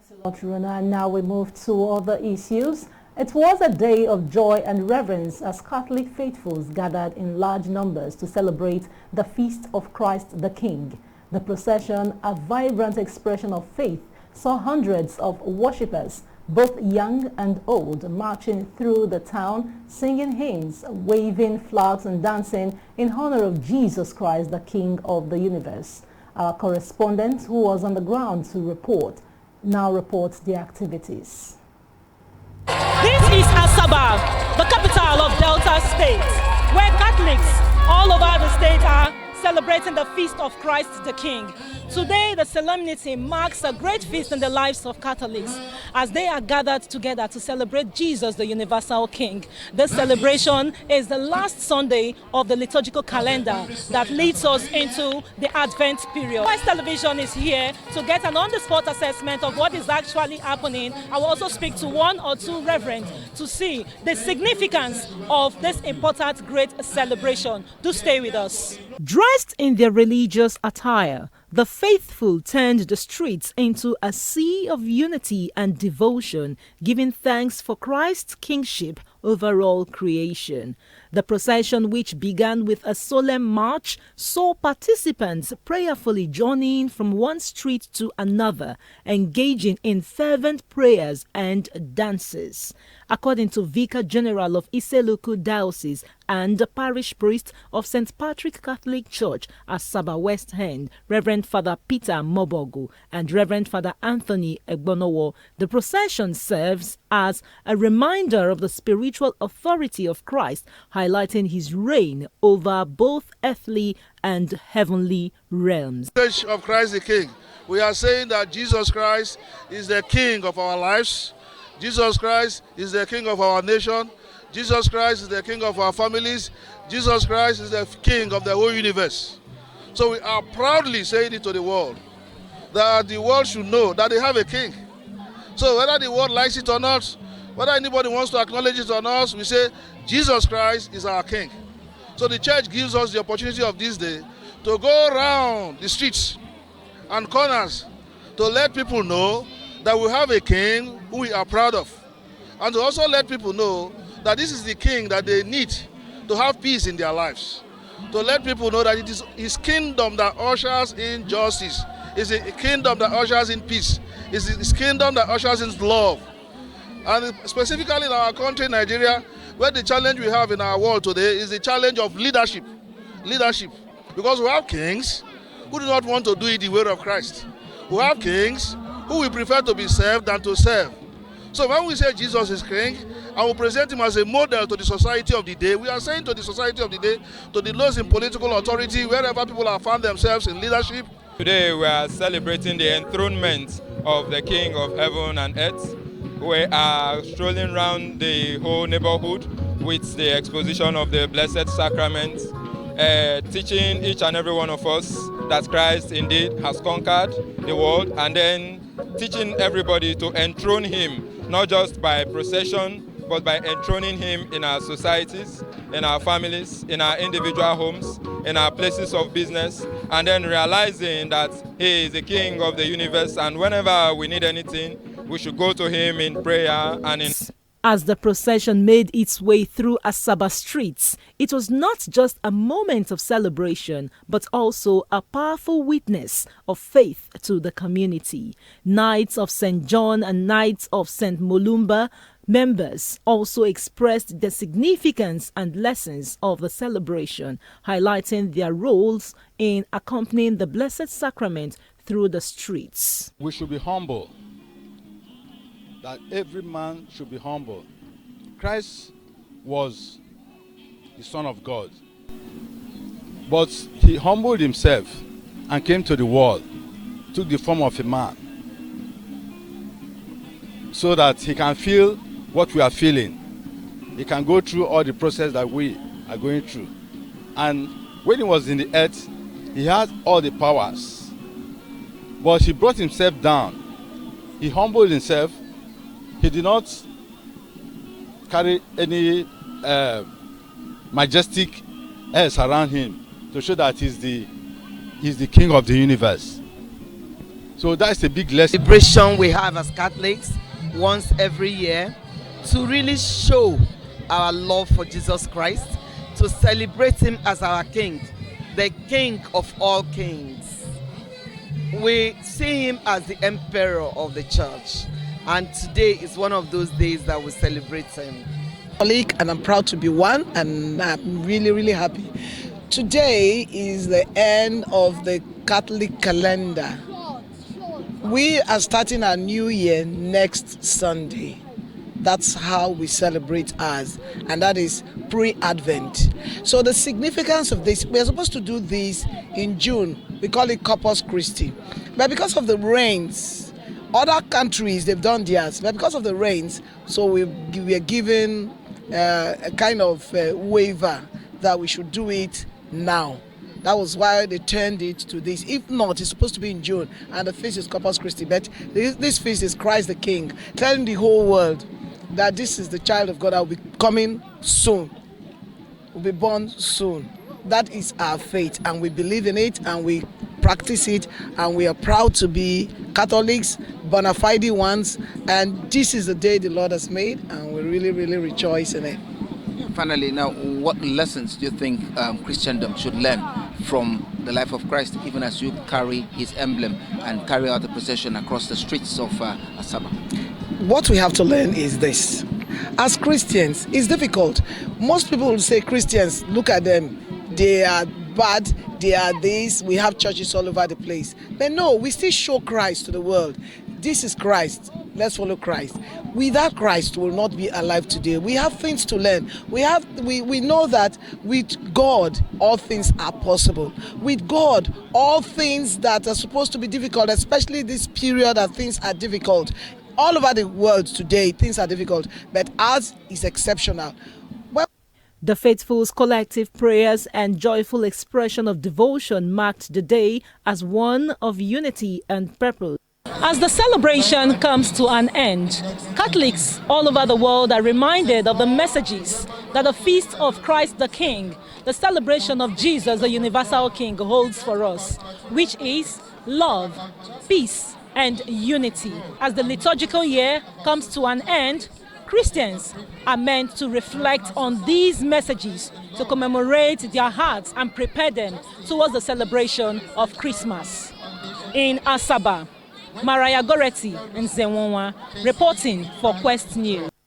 Thanks a lot, Rona. Now we move to other issues. It was a day of joy and reverence as Catholic faithfuls gathered in large numbers to celebrate the Feast of Christ the King. The procession, a vibrant expression of faith, saw hundreds of worshippers, both young and old, marching through the town, singing hymns, waving flags and dancing in honor of Jesus Christ, the King of the universe. Our correspondent, who was on the ground to report, now reports the activities. This is Asaba, the capital of Delta State, where Catholics all over the state are celebrating the Feast of Christ the King. Today, the Solemnity marks a great feast in the lives of Catholics as they are gathered together to celebrate Jesus, the Universal King. This celebration is the last Sunday of the liturgical calendar that leads us into the Advent period. Wise Television is here to get an on-the-spot assessment of what is actually happening. I will also speak to one or two reverends to see the significance of this important great celebration. Do stay with us. Dressed in their religious attire, the faithful turned the streets into a sea of unity and devotion, giving thanks for Christ's kingship over all creation. The procession, which began with a solemn march, saw participants prayerfully journeying from one street to another, engaging in fervent prayers and dances. According to Vicar General of Iseluku Diocese and the parish priest of St. Patrick Catholic Church, Asaba West End, Reverend Father Peter Mobogu and Reverend Father Anthony Egbonowo, the procession serves as a reminder of the spiritual authority of Christ, highlighting his reign over both earthly and heavenly realms. Church of Christ the King, we are saying that Jesus Christ is the King of our lives. Jesus Christ is the King of our nation. Jesus Christ is the King of our families. Jesus Christ is the King of the whole universe. So we are proudly saying it to the world, that the world should know that they have a King. So whether the world likes it or not, whether anybody wants to acknowledge it or not, we say Jesus Christ is our King. So the church gives us the opportunity of this day to go around the streets and corners to let people know that we have a King who we are proud of, and to also let people know that this is the King that they need to have peace in their lives, to let people know that it is his kingdom that ushers in justice, it's a kingdom that ushers in peace, it's his kingdom that ushers in love. And specifically in our country, Nigeria, where the challenge we have in our world today is the challenge of leadership, because we have kings who do not want to do it the way of Christ. We have kings who we prefer to be served than to serve. So when we say Jesus is King, and we present him as a model to the society of the day, we are saying to the society of the day, to the those in political authority, wherever people have found themselves in leadership. Today we are celebrating the enthronement of the King of heaven and earth. We are strolling around the whole neighborhood with the exposition of the Blessed Sacrament, teaching each and every one of us that Christ indeed has conquered the world, and then teaching everybody to enthrone him, not just by procession, but by enthroning him in our societies, in our families, in our individual homes, in our places of business, and then realizing that he is the King of the universe, and whenever we need anything, we should go to him in prayer and in... As the procession made its way through Asaba streets, it was not just a moment of celebration, but also a powerful witness of faith to the community. Knights of St. John and Knights of St. Molumba members also expressed the significance and lessons of the celebration, highlighting their roles in accompanying the Blessed Sacrament through the streets. We should be humble. That every man should be humble. Christ was the Son of God, but he humbled himself and came to the world, took the form of a man, so that he can feel what we are feeling. He can go through all the process that we are going through. And when he was in the earth, he had all the powers, but he brought himself down. He humbled himself. He did not carry any majestic airs around him to show that he's the king of the universe. So that's a big lesson. Celebration we have as Catholics once every year to really show our love for Jesus Christ, to celebrate him as our King, the King of all kings. We see him as the Emperor of the Church, and today is one of those days that we celebrate him. And I'm proud to be one, and I'm really happy. Today is the end of the Catholic calendar. We are starting our new year next Sunday. That's how we celebrate ours, and that is pre-Advent. So the significance of this, we are supposed to do this in June. We call it Corpus Christi. But because of the rains, other countries, they've done theirs. But because of the rains, so we are given a kind of waiver that we should do it now. That was why they turned it to this. If not, it's supposed to be in June, and the feast is Corpus Christi. But this feast is Christ the King, telling the whole world that this is the child of God that will be coming soon, will be born soon. That is our faith, and we believe in it, and we practice it, and we are proud to be Catholics, bona fide ones, and this is the day the Lord has made, and we really rejoice in it. Finally, now, what lessons do you think Christendom should learn from the life of Christ, even as you carry his emblem and carry out the procession across the streets of Asaba? What we have to learn is this. As Christians, it's difficult. Most people will say Christians, look at them, they are bad, they are this, we have churches all over the place. But no, we still show Christ to the world. This is Christ. Let's follow Christ. Without Christ, we will not be alive today. We have things to learn. We know that with God, all things are possible. With God, all things that are supposed to be difficult, especially this period that things are difficult. All over the world today, things are difficult, but ours is exceptional. The faithful's collective prayers and joyful expression of devotion marked the day as one of unity and purpose. As the celebration comes to an end, Catholics all over the world are reminded of the messages that the feast of Christ the King, the celebration of Jesus, the universal King, holds for us, which is love, peace, and unity. As the liturgical year comes to an end, Christians are meant to reflect on these messages to commemorate their hearts and prepare them towards the celebration of Christmas. In Asaba, Mariah Goretti and Zenwonwa reporting for Quest News.